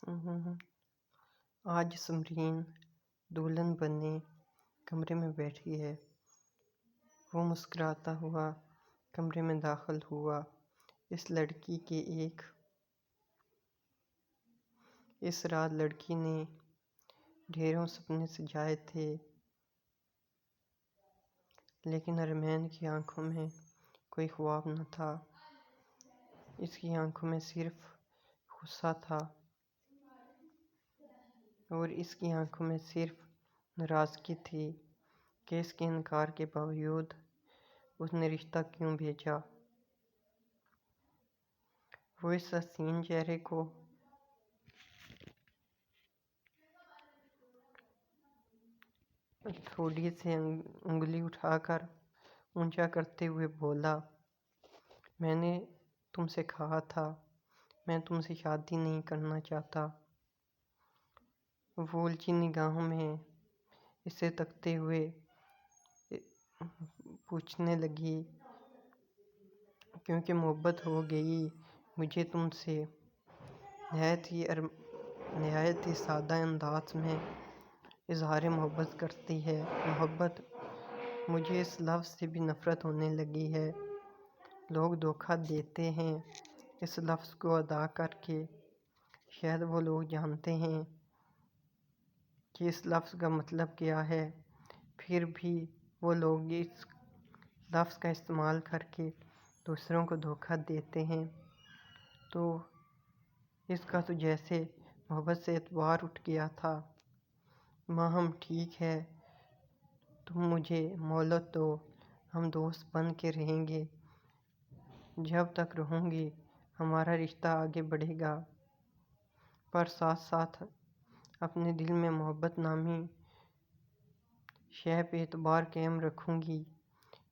آج سمرین دلہن بنے کمرے میں بیٹھی ہے۔ وہ مسکراتا ہوا کمرے میں داخل ہوا۔ اس لڑکی کے اس رات لڑکی نے ڈھیروں سپنے سجائے تھے، لیکن ارمین کی آنکھوں میں کوئی خواب نہ تھا۔ اس کی آنکھوں میں صرف غصہ تھا، اور اس کی آنکھوں میں صرف ناراضگی تھی کہ اس کے انکار کے باوجود اس نے رشتہ کیوں بھیجا۔ وہ اس حسین چہرے کو تھوڑی سی انگلی اٹھا کر اونچا کرتے ہوئے بولا، میں نے تم سے کہا تھا میں تم سے شادی نہیں کرنا چاہتا۔ وہ الجھی نگاہوں میں اسے تکتے ہوئے پوچھنے لگی، کیونکہ محبت ہو گئی مجھے تم سے۔ نہایت ہی سادہ انداز میں اظہار محبت کرتی ہے۔ محبت، مجھے اس لفظ سے بھی نفرت ہونے لگی ہے۔ لوگ دھوکہ دیتے ہیں اس لفظ کو ادا کر کے۔ شاید وہ لوگ جانتے ہیں کہ اس لفظ کا مطلب کیا ہے، پھر بھی وہ لوگ اس لفظ کا استعمال کر کے دوسروں کو دھوکہ دیتے ہیں۔ تو اس کا تو جیسے محبت سے اعتبار اٹھ گیا تھا۔ ماہم ٹھیک ہے، تم مجھے مہلت دو، ہم دوست بن کے رہیں گے۔ جب تک رہوں گی ہمارا رشتہ آگے بڑھے گا، پر ساتھ ساتھ اپنے دل میں محبت نامی شے پہ اعتبار قائم رکھوں گی،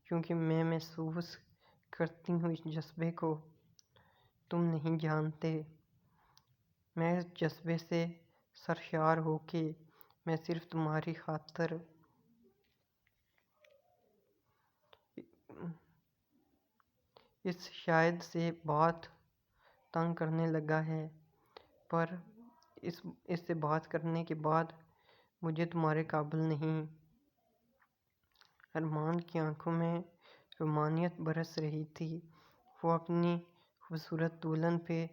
کیونکہ میں محسوس کرتی ہوں اس جذبے کو تم نہیں جانتے۔ میں اس جذبے سے سرشار ہو کے میں صرف تمہاری خاطر اس شاید سے بات تنگ کرنے لگا ہے، پر اس سے بات کرنے کے بعد مجھے تمہارے قابل نہیں۔ ارمان کی آنکھوں میں رومانیت برس رہی تھی۔ وہ اپنی خوبصورت دلہن پہ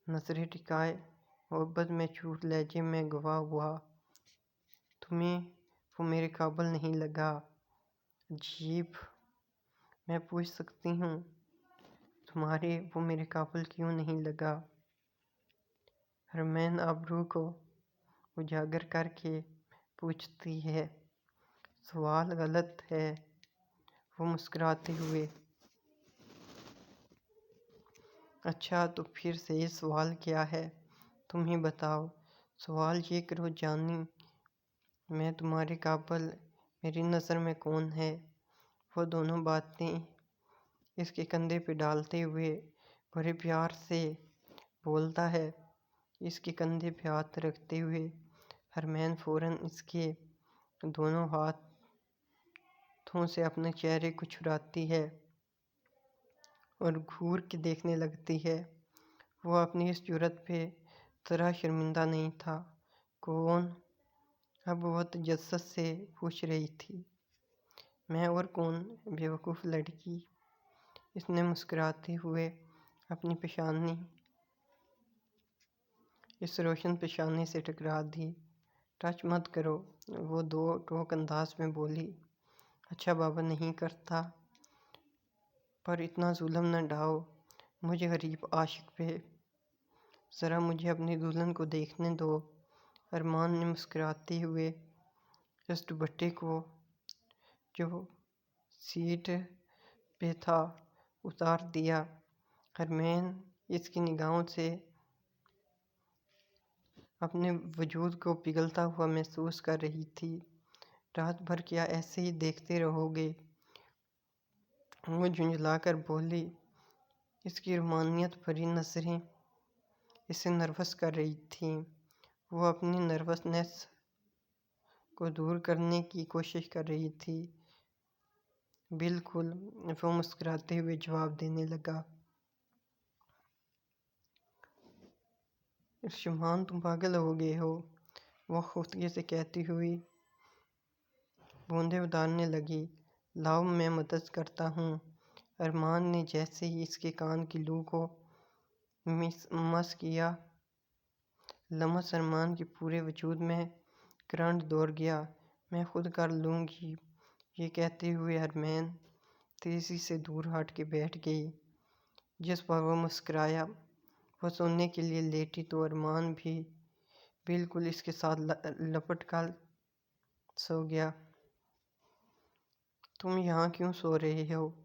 نظریں ٹکائے محبت میں چور لہجے میں گواہ ہوا، تمہیں وہ میرے قابل نہیں لگا؟ عجیب، میں پوچھ سکتی ہوں تمہیں وہ میرے قابل کیوں نہیں لگا؟ ارمین ابرو کو اجاگر کر کے پوچھتی ہے، سوال غلط ہے۔ وہ مسکراتے ہوئے، اچھا تو پھر صحیح سوال کیا ہے، تم ہی بتاؤ۔ سوال یہ کرو جانی، میں تمہارے قابل میری نظر میں کون ہے؟ وہ دونوں باتیں اس کے کندھے پہ ڈالتے ہوئے بڑے پیار سے بولتا ہے۔ اس کے کندھے پہ ہاتھ رکھتے ہوئے ارمین فوراً اس کے دونوں ہاتھوں سے اپنے چہرے کو چھڑاتی ہے اور گھور کے دیکھنے لگتی ہے۔ وہ اپنی اس جرأت پہ ذرا شرمندہ نہیں تھا۔ کون؟ اب وہ تجسس سے پوچھ رہی تھی۔ میں اور کون، بیوقوف لڑکی۔ اس نے مسکراتے ہوئے اپنی پیشانی اس روشن پیشانی سے ٹکرا دی۔ ٹچ مت کرو، وہ دو ٹوک انداز میں بولی۔ اچھا بابا نہیں کرتا، پر اتنا ظلم نہ ڈھاؤ مجھ غریب عاشق پہ۔ ذرا مجھے اپنی دلہن کو دیکھنے دو۔ ارمان نے مسکراتے ہوئے اس دوپٹے کو جو سیٹ پہ تھا اتار دیا۔ ارمین اس کی نگاہوں سے اپنے وجود کو پگھلتا ہوا محسوس کر رہی تھی۔ رات بھر کیا ایسے ہی دیکھتے رہو گے؟ وہ جھنجھلا کر بولی۔ اس کی رومانیت بھری نظریں اسے نروس کر رہی تھیں۔ وہ اپنی نروسنس کو دور کرنے کی کوشش کر رہی تھی۔ بالکل، وہ مسکراتے ہوئے جواب دینے لگا۔ ارشمان تم پاگل ہو گئے ہو، وہ خفتگی سے کہتی ہوئی بوندیں اتارنے لگی۔ لاؤ میں مدد کرتا ہوں۔ ارمان نے جیسے ہی اس کے کان کی لو کو مس کیا، لمس ارمان کے پورے وجود میں کرنٹ دوڑ گیا۔ میں خود کر لوں گی، یہ کہتے ہوئے ارمان تیزی سے دور ہٹ کے بیٹھ گئی، جس پر وہ مسکرایا۔ وہ سونے کے لیے لیٹی تو ارمان بھی بالکل اس کے ساتھ لپٹ کر سو گیا۔ تم یہاں کیوں سو رہے ہو؟